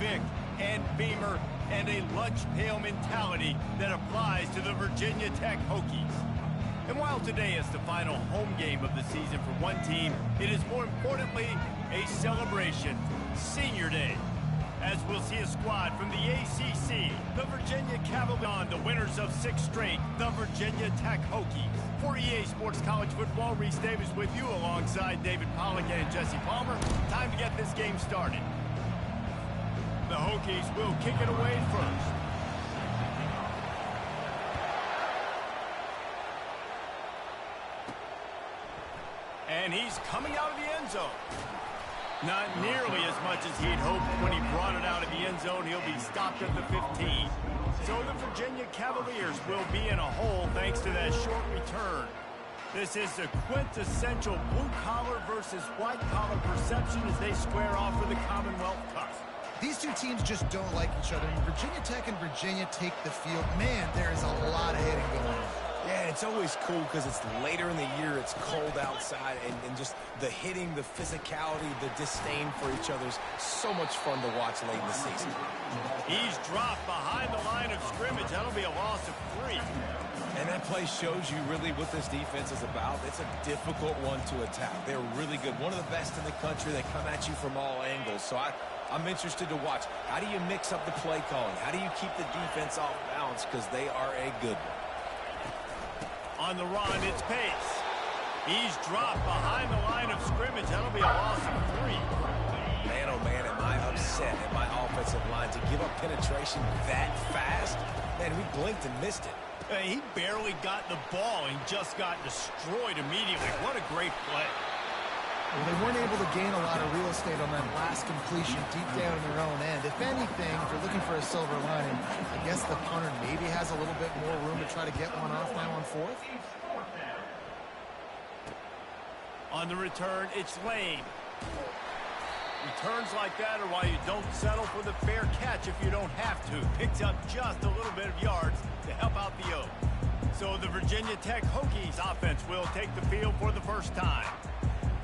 Vic and Beamer and a lunch pail mentality that applies to the Virginia Tech Hokies. And while today is the final home game of the season for one team, it is more importantly a celebration, Senior Day, as we'll see a squad from the ACC, the Virginia Cavaliers, the winners of 6 straight, the Virginia Tech Hokies. For EA Sports College Football, Reese Davis with you alongside David Pollack and Jesse Palmer. Time to get this game started. The Hokies will kick it away first. And he's coming out of the end zone. Not nearly as much as he'd hoped when he brought it out of the end zone. He'll be stopped at the 15. So the Virginia Cavaliers will be in a hole thanks to that short return. This is a quintessential blue-collar versus white-collar perception as they square off for the Commonwealth Cup. These two teams just don't like each other. When Virginia Tech and Virginia take the field, man, there is a lot of hitting going on. Yeah, it's always cool because it's later in the year, it's cold outside, and just the hitting, the physicality, the disdain for each other's so much fun to watch late in the season. He's dropped behind the line of scrimmage. That'll be a loss of 3. And that play shows you really what this defense is about. It's a difficult one to attack. They're really good. One of the best in the country. They come at you from all angles. So I'm interested to watch. How do you mix up the play calling? How do you keep the defense off balance? Because they are a good one. On the run, it's Pace. He's dropped behind the line of scrimmage. That'll be a loss of 3. Man, oh man, am I upset at my offensive line to give up penetration that fast? Man, we blinked and missed it. He barely got the ball and just got destroyed immediately. What a great play. Well, they weren't able to gain a lot of real estate on that last completion deep down in their own end. If anything, if you're looking for a silver lining, I guess the punter maybe has a little bit more room to try to get one off now on 4th. On the return, it's Lane. Returns like that are why you don't settle for the fair catch if you don't have to. Picks up just a little bit of yards to help out the O. So the Virginia Tech Hokies offense will take the field for the first time.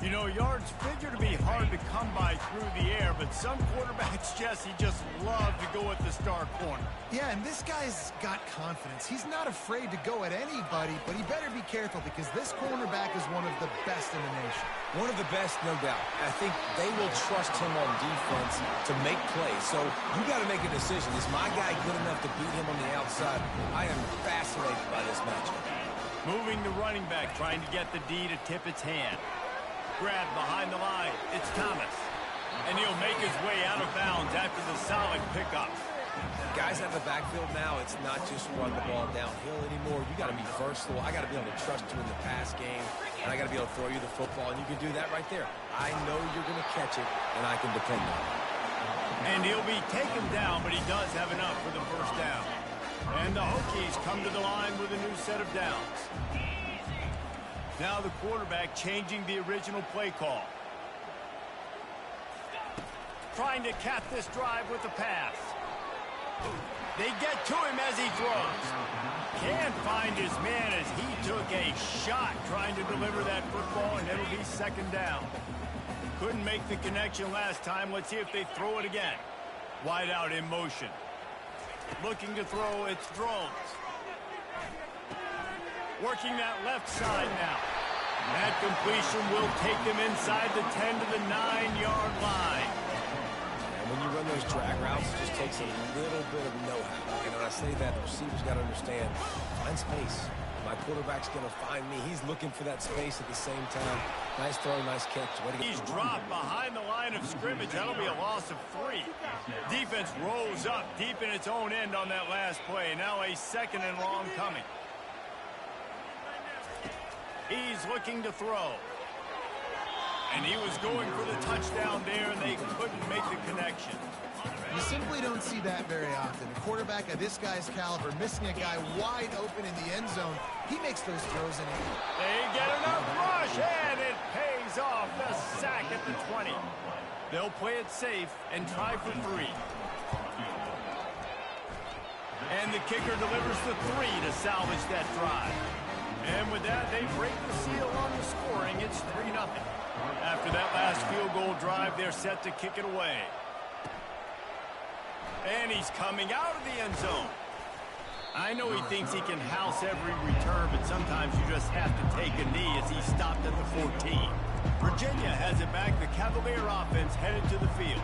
You know, yards figure to be hard to come by through the air, but some quarterbacks, Jesse, just love to go at the star corner. Yeah, and this guy's got confidence. He's not afraid to go at anybody, but he better be careful because this cornerback is one of the best in the nation. One of the best, no doubt. I think they will trust him on defense to make plays. So you got to make a decision. Is my guy good enough to beat him on the outside? I am fascinated by this matchup. Moving the running back, trying to get the D to tip its hand. Grab behind the line. It's Thomas. And he'll make his way out of bounds after the solid pickup. Guys out of the backfield now, it's not just run the ball downhill anymore. You got to be versatile. I got to be able to trust you in the pass game, and I got to be able to throw you the football, and you can do that right there. I know you're going to catch it, and I can depend on it. And he'll be taken down, but he does have enough for the first down. And the Hokies come to the line with a new set of downs. Now the quarterback changing the original play call. Trying to cap this drive with a pass. They get to him as he throws. Can't find his man as he took a shot trying to deliver that football, and it'll be 2nd down. Couldn't make the connection last time. Let's see if they throw it again. Wide out in motion. Looking to throw, it's Drones. Working that left side now. That completion will take them inside the 10 to the 9-yard line. And when you run those drag routes, it just takes a little bit of know-how. And when I say that, the receivers got to understand, find space. My quarterback's going to find me. He's looking for that space at the same time. Nice throw, nice catch. He's dropped behind the line of scrimmage. That'll be a loss of 3. Defense rolls up deep in its own end on that last play. Now a 2nd and long coming. He's looking to throw. And he was going for the touchdown there, and they couldn't make the connection. You simply don't see that very often. A quarterback of this guy's caliber missing a guy wide open in the end zone. He makes those throws in it. They get enough rush, and it pays off. The sack at the 20. They'll play it safe and try for 3. And the kicker delivers the 3 to salvage that drive. And with that, they break the seal on the scoring. It's 3-0. After that last field goal drive, they're set to kick it away. And he's coming out of the end zone. I know he thinks he can house every return, but sometimes you just have to take a knee as he stopped at the 14. Virginia has it back. The Cavalier offense headed to the field.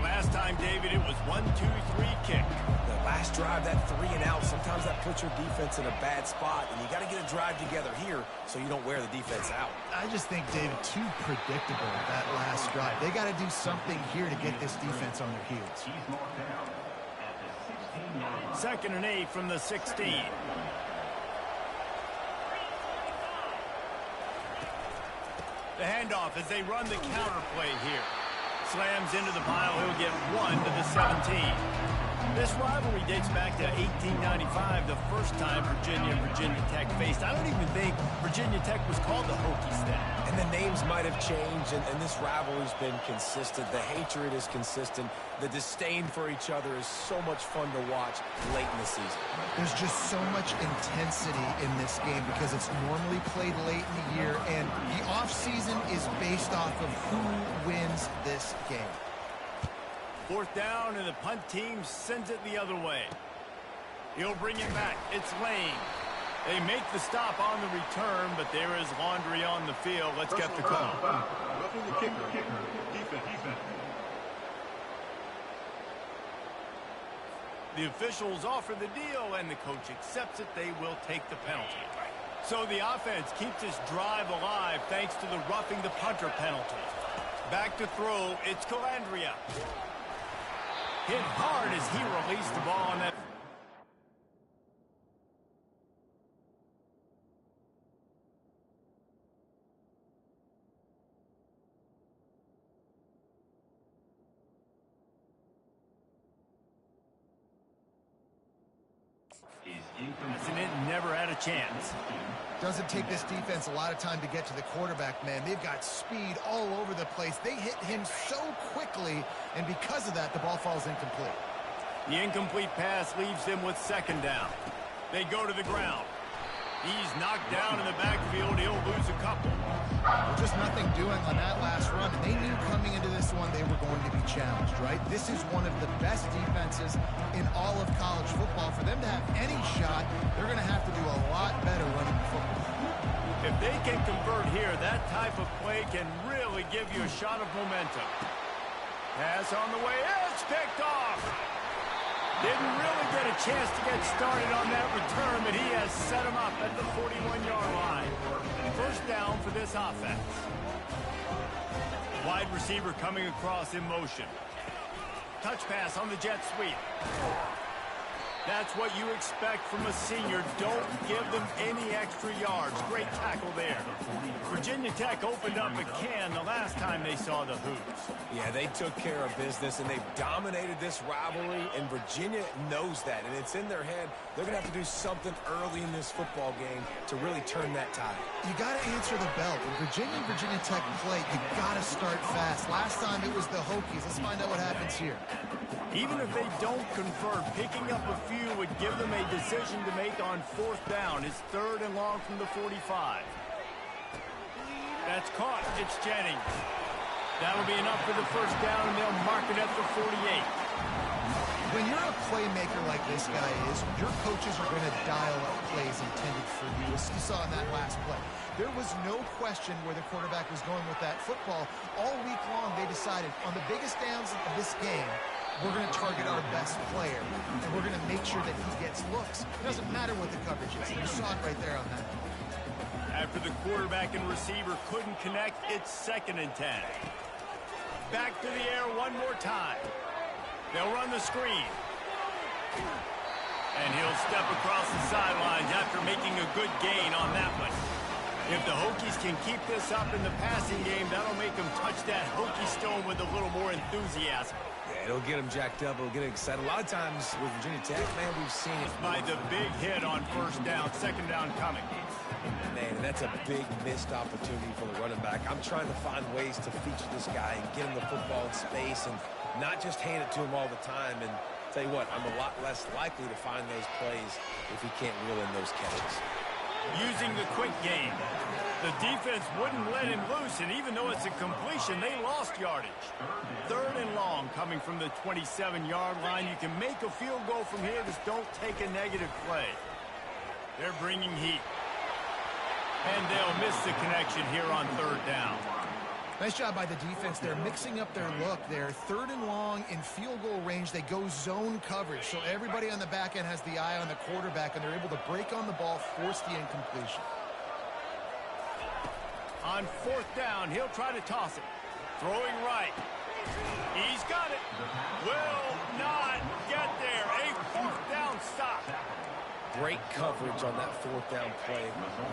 Last time, David, it was 1-2-3 kick. The last drive, that 3 and out, sometimes that puts your defense in a bad spot, and you got to get a drive together here so you don't wear the defense out. I just think, David, too predictable that last drive. They got to do something here to get this defense on their heels. 2nd and 8 from the 16. The handoff as they run the counter play here. Slams into the pile. He'll get 1 to the 17. This rivalry dates back to 1895, the first time Virginia and Virginia Tech faced. I don't even think Virginia Tech was called the Hokies then. And the names might have changed, and this rivalry's been consistent. The hatred is consistent. The disdain for each other is so much fun to watch late in the season. There's just so much intensity in this game because it's normally played late in the year, and the offseason is based off of who wins this game. 4th down, and the punt team sends it the other way. He'll bring it back. It's Lane. They make the stop on the return, but there is laundry on the field. Let's get the call. The officials offer the deal, and the coach accepts it. They will take the penalty. So the offense keeps this drive alive thanks to the roughing the punter penalty. Back to throw. It's Calandria. Hit hard as he released the ball on that. And it never had a chance. Doesn't take this defense a lot of time to get to the quarterback, man. They've got speed all over the place. They hit him so quickly, and because of that, the ball falls incomplete. The incomplete pass leaves them with 2nd down. They go to the ground. He's knocked down in the backfield. He'll lose a couple. Just nothing doing on that last run. And they knew coming into this one they were going to be challenged, right? This is one of the best defenses in all of college football. For them to have any shot, they're going to have to do a lot better running the football. If they can convert here, that type of play can really give you a shot of momentum. Pass on the way. It's picked off. Didn't really get a chance to get started on that return, but he has set him up at the 41-yard line. 1st down for this offense. Wide receiver coming across in motion. Touch pass on the jet sweep. That's what you expect from a senior. Don't give them any extra yards. Great tackle there. Virginia Tech opened up a can the last time they saw the Hoops. Yeah, they took care of business, and they've dominated this rivalry, and Virginia knows that, and it's in their head. They're going to have to do something early in this football game to really turn that tide. You got to answer the bell. When Virginia and Virginia Tech play, you got to start fast. Last time it was the Hokies. Let's find out what happens here. Even if they don't convert, picking up a few would give them a decision to make on 4th down. It's 3rd and long from the 45. That's caught. It's Jennings. That'll be enough for the 1st down, and they'll mark it at the 48. When you're a playmaker like this guy is, your coaches are going to dial up plays intended for you, as you saw in that last play. There was no question where the quarterback was going with that football. All week long, they decided on the biggest downs of this game, we're going to target our best player, and we're going to make sure that he gets looks. It doesn't matter what the coverage is. You saw it right there on that. After the quarterback and receiver couldn't connect, it's 2nd and 10. Back to the air one more time. They'll run the screen. And he'll step across the sidelines after making a good gain on that one. If the Hokies can keep this up in the passing game, that'll make them touch that Hokie stone with a little more enthusiasm. Yeah, it'll get them jacked up. It'll get them excited. A lot of times with Virginia Tech, man, we've seen it. By the big hit on 1st down, 2nd down coming. Man, that's a big missed opportunity for the running back. I'm trying to find ways to feature this guy and get him the football in space and not just hand it to him all the time. And tell you what, I'm a lot less likely to find those plays if he can't reel in those catches. using the quick game. The defense wouldn't let him loose, and even though it's a completion, they lost yardage. 3rd and long coming from the 27-yard line. You can make a field goal from here. Just don't take a negative play. They're bringing heat. And they'll miss the connection here on 3rd down. Nice job by the defense. They're mixing up their look. They're 3rd and long in field goal range. They go zone coverage, so everybody on the back end has the eye on the quarterback, and they're able to break on the ball, force the incompletion. On 4th down, he'll try to toss it. Throwing right. He's got it. Will not get there. A 4th down stop. Great coverage on that 4th down play.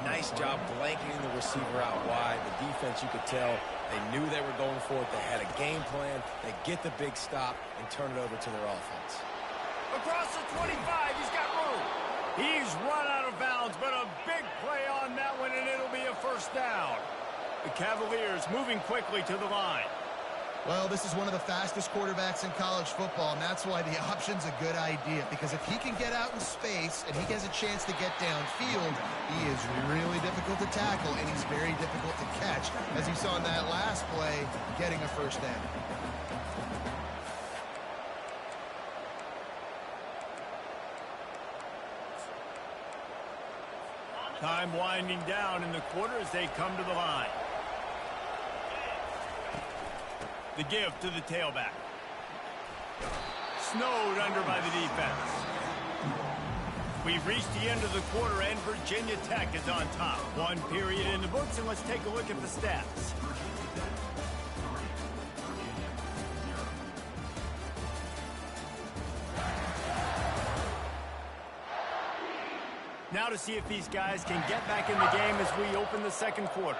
Nice job blanketing the receiver out wide. The defense, you could tell, they knew they were going for it. They had a game plan. They get the big stop and turn it over to their offense. Across the 25, he's got room. He's run out of bounds, but a big play on that one, and it'll be a 1st down. The Cavaliers moving quickly to the line. Well, this is one of the fastest quarterbacks in college football, and that's why the option's a good idea, because if he can get out in space and he has a chance to get downfield, he is really difficult to tackle, and he's very difficult to catch, as you saw in that last play, getting a 1st down. Time winding down in the quarter as they come to the line. The give to the tailback. Snowed under by the defense. We've reached the end of the quarter, and Virginia Tech is on top. 1 period in the books, and let's take a look at the stats. Now to see if these guys can get back in the game as we open the 2nd quarter.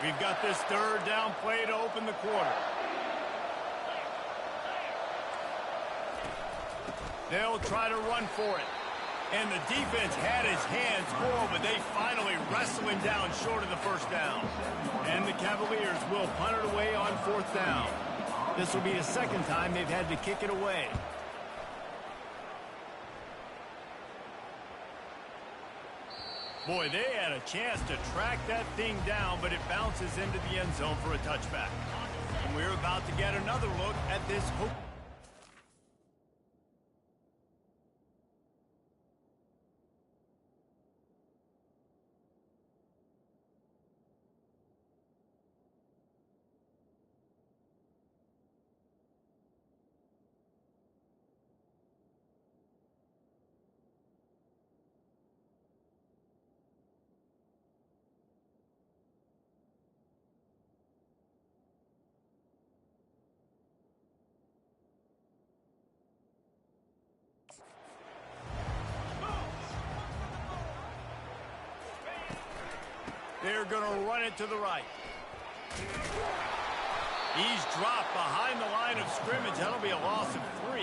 We've got this 3rd down play to open the quarter. They'll try to run for it. And the defense had his hands full, but they finally wrestle him down short of the 1st down. And the Cavaliers will punt it away on 4th down. This will be the 2nd time they've had to kick it away. Boy, they had a chance to track that thing down, but it bounces into the end zone for a touchback. And we're about to get another look at this hook. They're going to run it to the right. He's dropped behind the line of scrimmage. That'll be a loss of 3.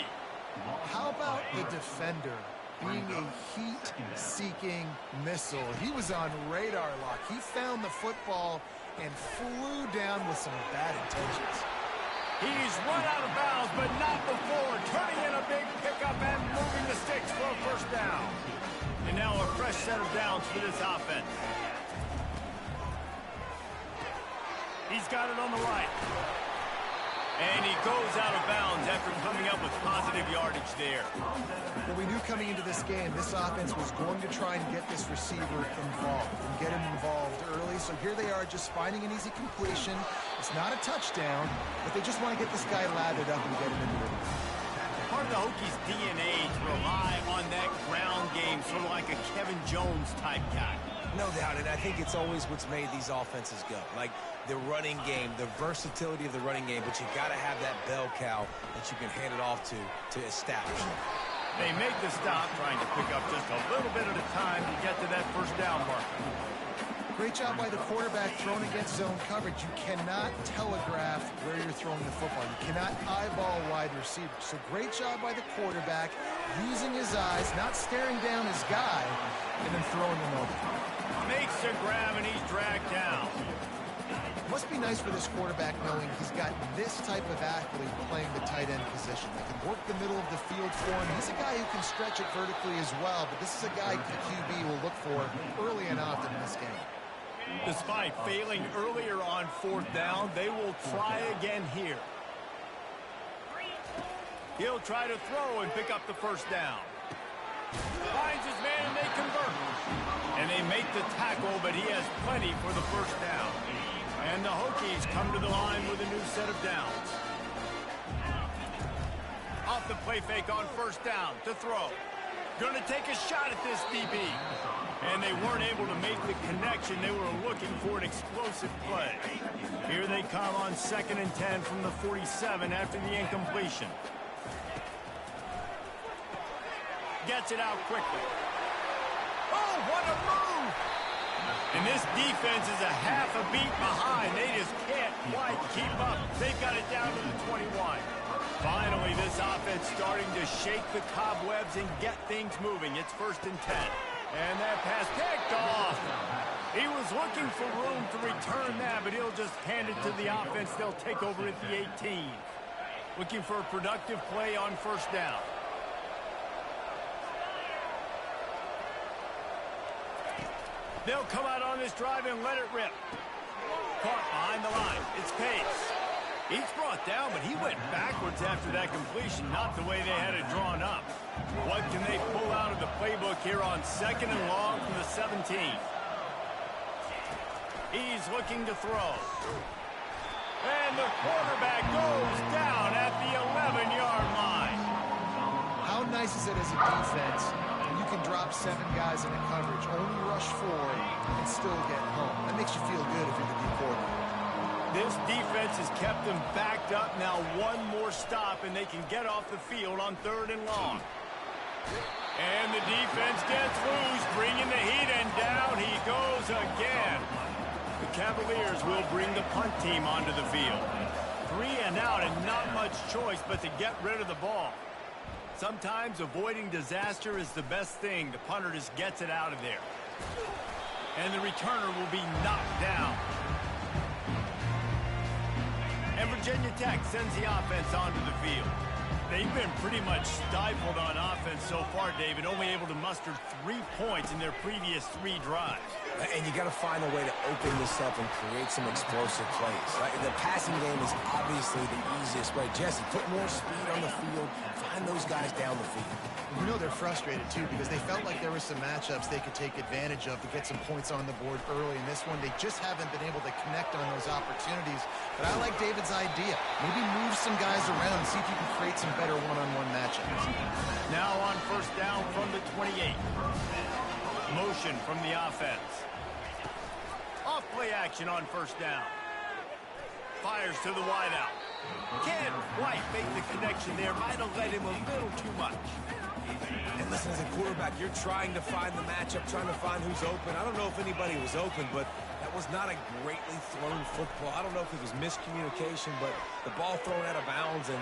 How about the defender being a heat-seeking missile? He was on radar lock. He found the football and flew down with some bad intentions. He's run out of bounds, but not before. Turning in a big pickup and moving the sticks for a 1st down. And now a fresh set of downs for this offense. He's got it on the right. And he goes out of bounds after coming up with positive yardage there. Well, we knew coming into this game, this offense was going to try and get this receiver involved and get him involved early. So here they are just finding an easy completion. It's not a touchdown, but they just want to get this guy lathered up and get him into the rhythm. Part of the Hokies' DNA to rely on that ground game, sort of like a Kevin Jones type guy. No doubt, and I think it's always what's made these offenses go. Like the running game, the versatility of the running game, but you got to have that bell cow that you can hand it off to establish it. They make the stop, trying to pick up just a little bit at a time to get to that 1st down mark. Great job by the quarterback throwing against zone coverage. You cannot telegraph where you're throwing the football. You cannot eyeball wide receivers. So great job by the quarterback using his eyes, not staring down his guy, and then throwing him over. Makes a grab, and he's dragged down. Must be nice for this quarterback knowing he's got this type of athlete playing the tight end position. They can work the middle of the field for him. He's a guy who can stretch it vertically as well, but this is a guy the QB will look for early and often in this game. Despite failing earlier on 4th down, they will try again here. He'll try to throw and pick up the 1st down. Finds his man and they convert. And they make the tackle, but he has plenty for the 1st down. And the Hokies come to the line with a new set of downs. Off the play fake on 1st down to throw. Going to take a shot at this DB. And they weren't able to make the connection. They were looking for an explosive play. Here they come on 2nd and 10 from the 47 after the incompletion. Gets it out quickly. Oh, what a move! And this defense is a half a beat behind. They just can't quite keep up. They've got it down to the 21. Finally, this offense starting to shake the cobwebs and get things moving. It's 1st and 10. And that pass picked off. He was looking for room to return that, but he'll just hand it to the offense. They'll take over at the 18. Looking for a productive play on 1st down. They'll come out on this drive and let it rip. Caught behind the line. It's Pace. He's brought down, but he went backwards after that completion, not the way they had it drawn up. What can they pull out of the playbook here on 2nd and long from the 17? He's looking to throw. And the quarterback goes down at the 11-yard line. How nice is it as a defense when you can drop 7 guys into coverage, only rush 4, and still get home? That makes you feel good if you're the D coordinator. This defense has kept them backed up. Now one more stop, and they can get off the field on 3rd and long. And the defense gets loose, bringing the heat, and down he goes again. The Cavaliers will bring the punt team onto the field. 3 and out, and not much choice but to get rid of the ball. Sometimes avoiding disaster is the best thing. The punter just gets it out of there. And the returner will be knocked down. And Virginia Tech sends the offense onto the field. They've been pretty much stifled on offense so far, David, only able to muster 3 points in their previous 3 drives. And you got to find a way to open this up and create some explosive plays. Right? The passing game is obviously the easiest way. Jesse, put more speed on the field. Find those guys down the field. You know they're frustrated, too, because they felt like there were some matchups they could take advantage of to get some points on the board early. In this one, they just haven't been able to connect on those opportunities. But I like David's idea. Maybe move some guys around and see if you can create some better one-on-one matchups. Now on 1st down from the 28. Motion from the offense. Off play action on 1st down. Fires to the wideout. Can't quite make the connection there. Might have let him a little too much. And listen, as a quarterback, you're trying to find the matchup, trying to find who's open. I don't know if anybody was open, but that was not a greatly thrown football. I don't know if it was miscommunication, but the ball thrown out of bounds, and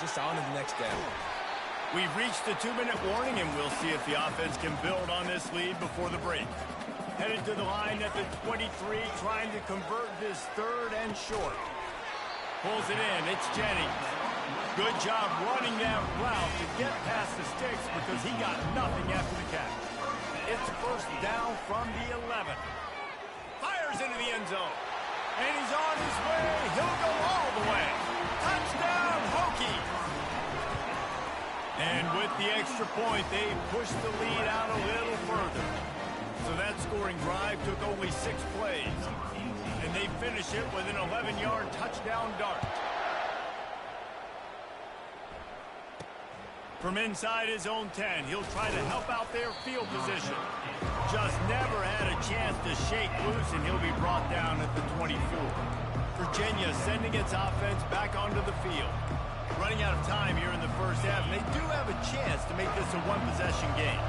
just on to the next down. We've reached the 2-minute warning, and we'll see if the offense can build on this lead before the break. Headed to the line at the 23, trying to convert this 3rd and short. Pulls it in. It's Jennings. Good job running that route to get past the sticks because he got nothing after the catch. It's 1st down from the 11. Fires into the end zone. And he's on his way. He'll go all the way. Touchdown, Hokies. And with the extra point, they pushed the lead out a little further. So that scoring drive took only 6 plays. And they finish it with an 11-yard touchdown dart. From inside his own 10, he'll try to help out their field position. Just never had a chance to shake loose, and he'll be brought down at the 24. Virginia sending its offense back onto the field. Running out of time here in the 1st half, and they do have a chance to make this a 1-possession game.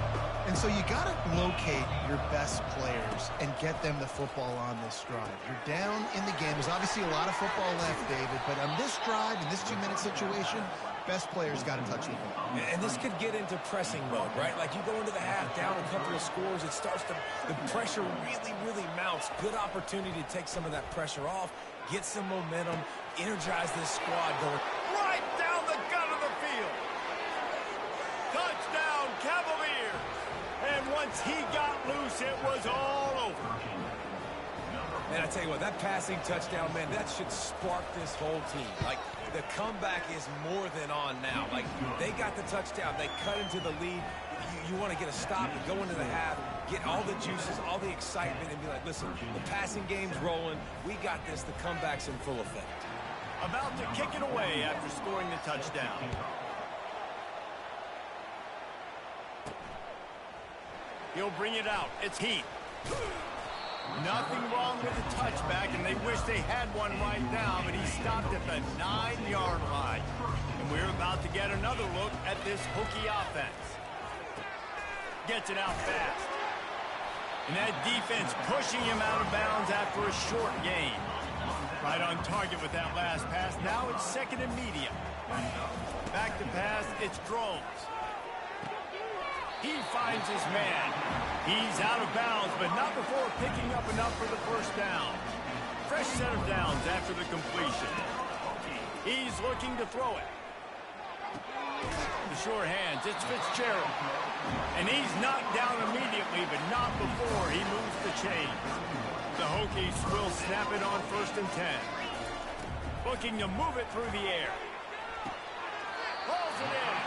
And so you got to locate your best players and get them the football on this drive. You're down in the game. There's obviously a lot of football left, David, but on this drive, in this 2-minute situation, best players got to touch the ball. And this could get into pressing mode, right? Like you go into the half, down a couple of scores, it starts to, the pressure really mounts. Good opportunity to take some of that pressure off get some momentum, energize this squad going right down the gut of the field. Touchdown, Cavaliers. And once he got loose, it was all over. And I tell you what, that passing touchdown, man, that should spark this whole team. Like, the comeback is more than on now. Like, they got the touchdown. They cut into the lead. You want to get a stop and go into the half, get all the juices, all the excitement, and be like, listen, the passing game's rolling. We got this. The comeback's in full effect. About to kick it away after scoring the touchdown. He'll bring it out. It's Heath. Nothing wrong with the touchback, and they wish they had one right now, but he stopped at the 9-yard line. And we're about to get another look at this Hokie offense. Gets it out fast. And that defense pushing him out of bounds after a short gain. Right on target with that last pass. Now it's second and medium. Back to pass, it's Drones. He finds his man. He's out of bounds, but not before picking up enough for the first down. Fresh set of downs after the completion. He's looking to throw it. The sure hands, it's Fitzgerald. And he's knocked down immediately, but not before he moves the chains. The Hokies will snap it on 1st and 10. Looking to move it through the air. Pulls it in.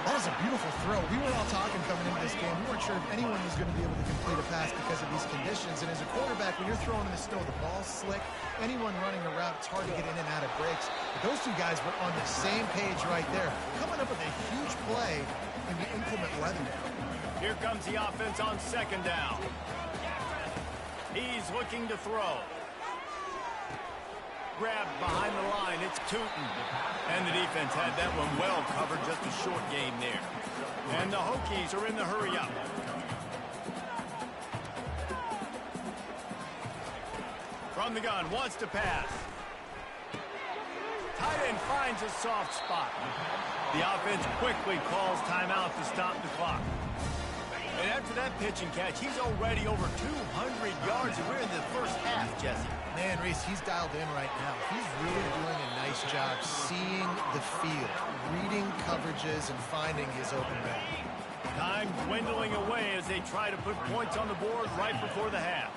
That is a beautiful throw. We were all talking coming into this game. We weren't sure if anyone was going to be able to complete a pass because of these conditions. And as a quarterback, when you're throwing in the snow, the ball's slick. Anyone running a route, it's hard to get in and out of breaks. But those two guys were on the same page right there, coming up with a huge play in the inclement weather. Here comes the offense on 2nd down. He's looking to throw. Grabbed behind the line, it's Tootin. And the defense had that one well covered, just a short game there. And the Hokies are in the hurry up. From the gun, wants to pass. Tight end finds a soft spot. The offense quickly calls timeout to stop the clock. And after that pitch and catch, he's already over 200 yards, and we're in the first half, Jesse. Man, Reese, he's dialed in right now. He's really doing a nice job seeing the field, reading coverages, and finding his open man. Time dwindling away as they try to put points on the board right before the half.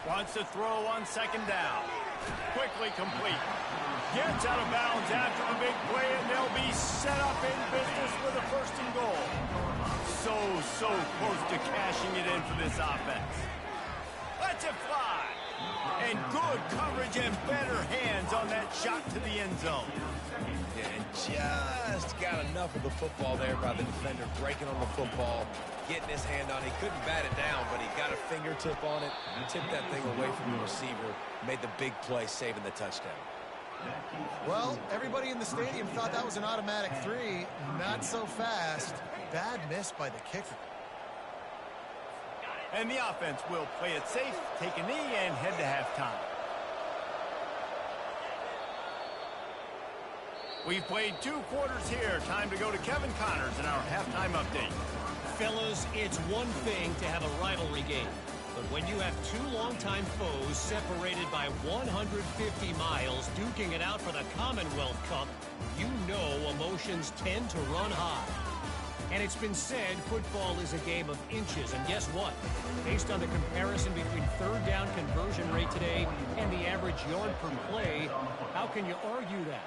Wants to throw on 2nd down. Quickly complete. Gets out of bounds after the big play, and they'll be set up in business with a 1st and goal. So close to cashing it in for this offense. Lets it fly. And good coverage and better hands on that shot to the end zone. Yeah, and just got enough of the football there by the defender, breaking on the football, getting his hand on it. He couldn't bat it down, but he got a fingertip on it, tipped that thing away from the receiver, made the big play, saving the touchdown. Well, everybody in the stadium thought that was an automatic 3. Not so fast. Bad miss by the kicker. And the offense will play it safe, take a knee, and head to halftime. We've played 2 quarters here. Time to go to Kevin Connors in our halftime update. Fellas, it's one thing to have a rivalry game. But when you have 2 longtime foes separated by 150 miles duking it out for the Commonwealth Cup, you know emotions tend to run high. And it's been said football is a game of inches. And guess what? Based on the comparison between 3rd down conversion rate today and the average yard per play, how can you argue that?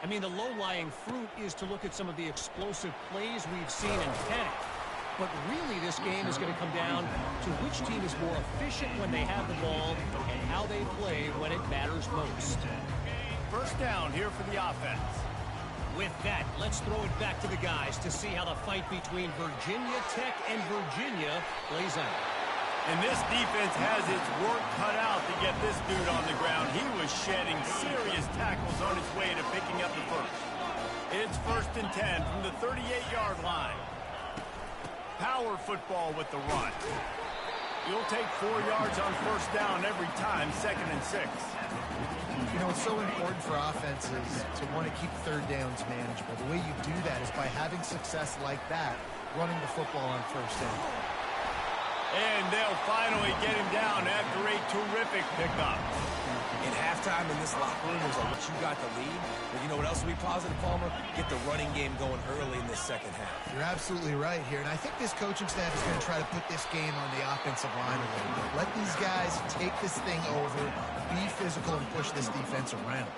I mean, the low-lying fruit is to look at some of the explosive plays we've seen in Ncaa. But really, this game is going to come down to which team is more efficient when they have the ball and how they play when it matters most. 1st down here for the offense. With that, let's throw it back to the guys to see how the fight between Virginia Tech and Virginia plays out. And this defense has its work cut out to get this dude on the ground. He was shedding serious tackles on his way to picking up the first. It's 1st and 10 from the 38-yard line. Power football with the run. You'll take 4 yards on 1st down every time, 2nd and 6. You know, it's so important for offenses to want to keep 3rd downs manageable. The way you do that is by having success like that, running the football on 1st down. And they'll finally get him down after a terrific pickup. In halftime in this locker room, there's a lot you got the lead. But you know what else will be positive, Palmer? Get the running game going early in this second half. You're absolutely right here. And I think this coaching staff is going to try to put this game on the offensive line a little bit. Let these guys take this thing over, be physical, and push this defense around.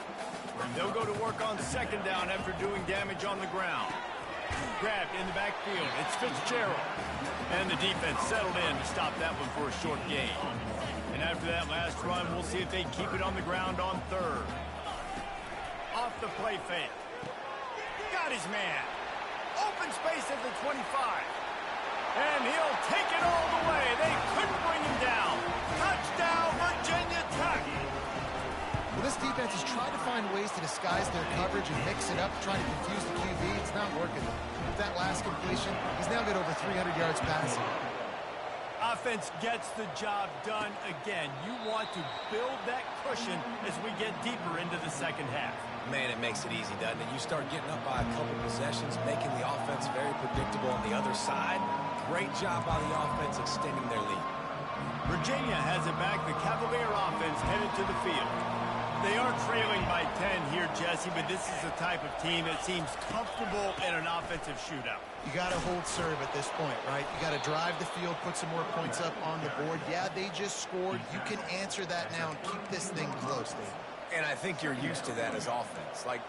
They'll go to work on second down after doing damage on the ground. Grabbed in the backfield. It's Fitzgerald. And the defense settled in to stop that one for a short gain. And after that last run, we'll see if they keep it on the ground on third. Off the play fake. Got his man. Open space at the 25. And he'll take it all the way. They couldn't bring him down. Touchdown, Virginia Tech. Well, this defense is trying to find ways to disguise their coverage and mix it up, trying to confuse the QB. It's not working. With that last completion, he's now got over 300 yards passing. Offense gets the job done again. You want to build that cushion as we get deeper into the second half. Man, it makes it easy, doesn't it? You start getting up by a couple possessions, making the offense very predictable on the other side. Great job by the offense extending their lead. Virginia has it back. The Cavalier offense headed to the field. They are trailing by 10 here, Jesse, but this is the type of team that seems comfortable in an offensive shootout. You got to hold serve at this point, right? You got to drive the field, put some more points up on the board. Yeah, they just scored. You can answer that now and keep this thing close, Dave. And I think you're used to that as offense. Like,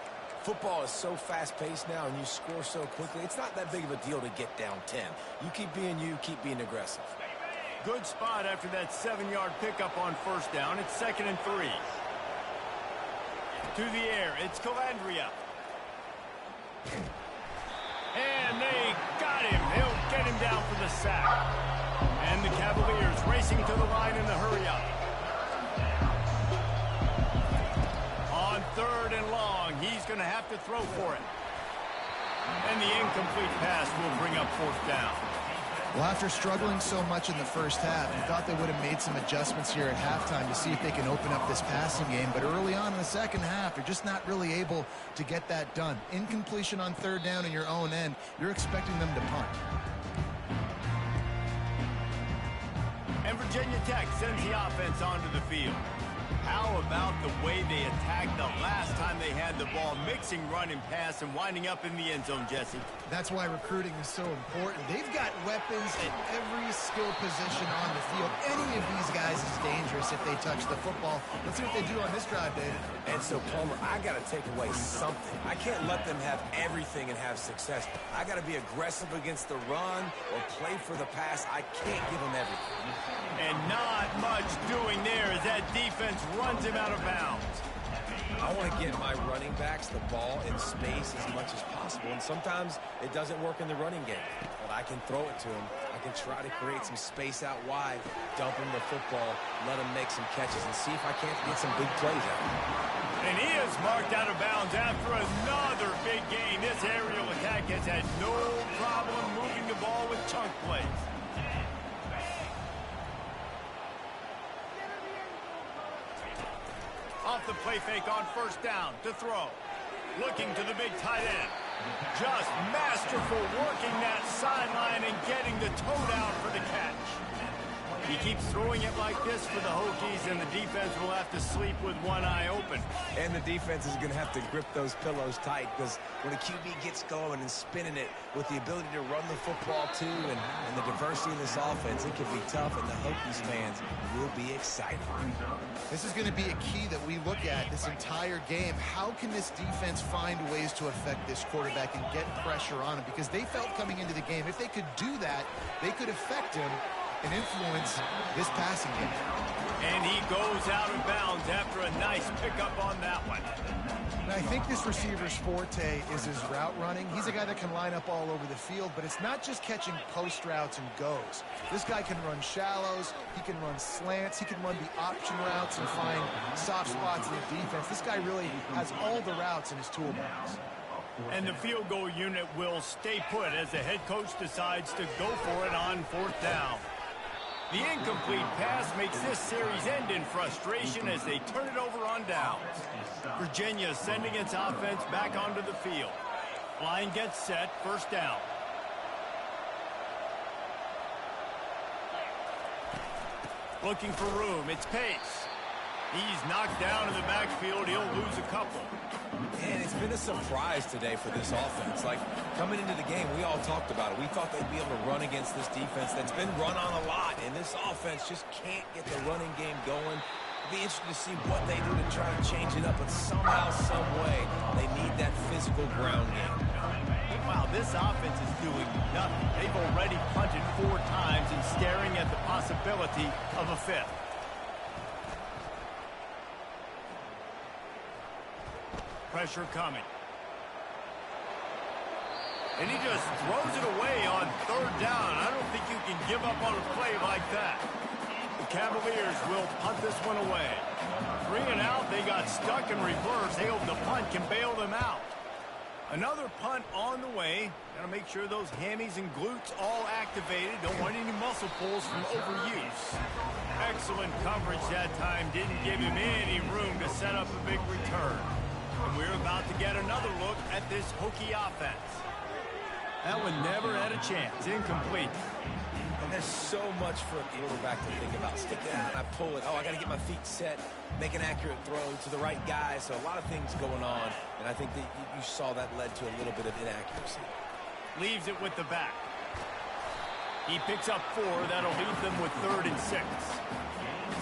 football is so fast-paced now, and you score so quickly. It's not that big of a deal to get down 10. You keep being aggressive. Good spot after that 7-yard pickup on first down. It's 2nd and 3. To the air, it's Calandria. And they got him. He'll get him down for the sack. And the Cavaliers racing to the line in the hurry-up. On 3rd and long, he's going to have to throw for it. And the incomplete pass will bring up 4th down. Well, after struggling so much in the first half, you thought they would have made some adjustments here at halftime to see if they can open up this passing game. But early on in the second half, they're just not really able to get that done. Incompletion on 3rd down in your own end, you're expecting them to punt. And Virginia Tech sends the offense onto the field. How about the way they attacked the last time they had the ball, mixing run and pass and winding up in the end zone, Jesse? That's why recruiting is so important. They've got weapons at every skill position on the field. Any of these guys is dangerous if they touch the football. Let's see what they do on this drive, David. And so, Palmer, I got to take away something. I can't let them have everything and have success. I got to be aggressive against the run or play for the pass. I can't give them everything. And not much doing there as that defense runs him out of bounds. I want to get my running backs the ball in space as much as possible, and sometimes it doesn't work in the running game. But I can throw it to them. I can try to create some space out wide, dump him the football, let him make some catches, and see if I can't get some big plays out of him. And he is marked out of bounds after another big gain. This aerial attack has had no problem moving the ball with chunk plays. Off the play fake on 1st down to throw. Looking to the big tight end. Just masterful working that sideline and getting the toe down for the catch. He keeps throwing it like this for the Hokies, and the defense will have to sleep with one eye open. And the defense is going to have to grip those pillows tight, because when a QB gets going and spinning it with the ability to run the football too and the diversity of this offense, it can be tough, and the Hokies fans will be excited. This is going to be a key that we look at this entire game. How can this defense find ways to affect this quarterback and get pressure on him? Because they felt coming into the game, if they could do that, they could affect him and influence this passing game. And he goes out of bounds after a nice pickup on that one. And I think this receiver's forte is his route running. He's a guy that can line up all over the field, but it's not just catching post routes and goes. This guy can run shallows, he can run slants, he can run the option routes and find soft spots in the defense. This guy really has all the routes in his toolbox. And the field goal unit will stay put as the head coach decides to go for it on 4th down. The incomplete pass makes this series end in frustration as they turn it over on downs. Virginia sending its offense back onto the field. Line gets set, 1st down. Looking for room. It's Pace. He's knocked down in the backfield. He'll lose a couple. And it's been a surprise today for this offense. Like, coming into the game, we all talked about it. We thought they'd be able to run against this defense that's been run on a lot, and this offense just can't get the running game going. It'll be interesting to see what they do to try to change it up, but somehow, some way, they need that physical ground game. Wow, this offense is doing nothing. They've already punted 4 times and staring at the possibility of a 5th. Pressure coming. And he just throws it away on 3rd down. I don't think you can give up on a play like that. The Cavaliers will punt this one away. 3 and out, they got stuck in reverse. They hope the punt can bail them out. Another punt on the way. Got to make sure those hammies and glutes all activated. Don't want any muscle pulls from overuse. Excellent coverage that time. Didn't give him any room to set up a big return. And we're about to get another look at this Hokie offense. That one never had a chance. Incomplete. And there's so much for a quarterback to think about. Stick that and I pull it. Oh, I got to get my feet set, make an accurate throw to the right guy. So a lot of things going on. And I think that you saw that led to a little bit of inaccuracy. Leaves it with the back. He picks up 4. That'll leave them with 3rd and 6.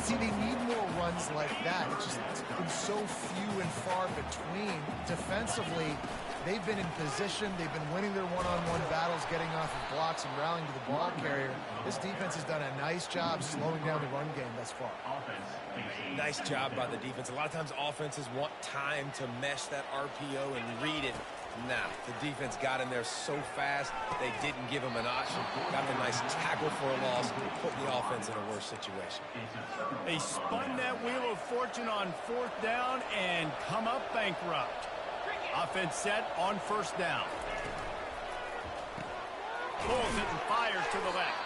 See, they need more runs like that. It's been so few and far between. Defensively, they've been in position. They've been winning their one-on-one battles, getting off of blocks and rallying to the ball carrier. This defense has done a nice job slowing down the run game thus far. Nice job by the defense. A lot of times offenses want time to mesh that RPO and read it. Now, the defense got in there so fast, they didn't give him an option. Got the nice tackle for a loss, put the offense in a worse situation. They spun that wheel of fortune on 4th down and come up bankrupt. Offense set on 1st down. Pulls it and fires to the left.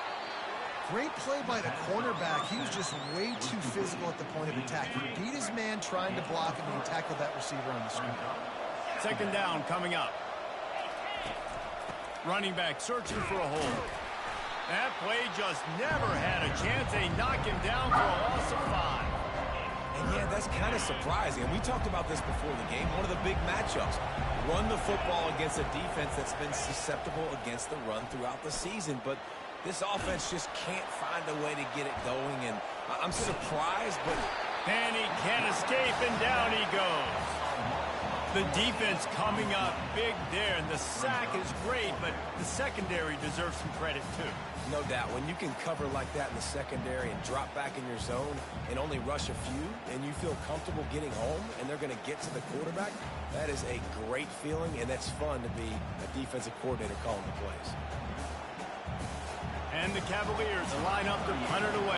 Great play by the cornerback. He was just way too physical at the point of attack. He beat his man trying to block him, and he tackled that receiver on the screen. 2nd down coming up. Running back searching for a hole. That play just never had a chance. They knock him down for a loss of 5. And yeah, that's kind of surprising. And we talked about this before the game. One of the big matchups. Run the football against a defense that's been susceptible against the run throughout the season. But this offense just can't find a way to get it going. And I'm surprised, but... And he can't escape, and down he goes. The defense coming up big there, and the sack is great, but the secondary deserves some credit too. No doubt. When you can cover like that in the secondary and drop back in your zone and only rush a few, and you feel comfortable getting home, and they're going to get to the quarterback, that is a great feeling, and that's fun to be a defensive coordinator calling the plays. And the Cavaliers line up to punt it away.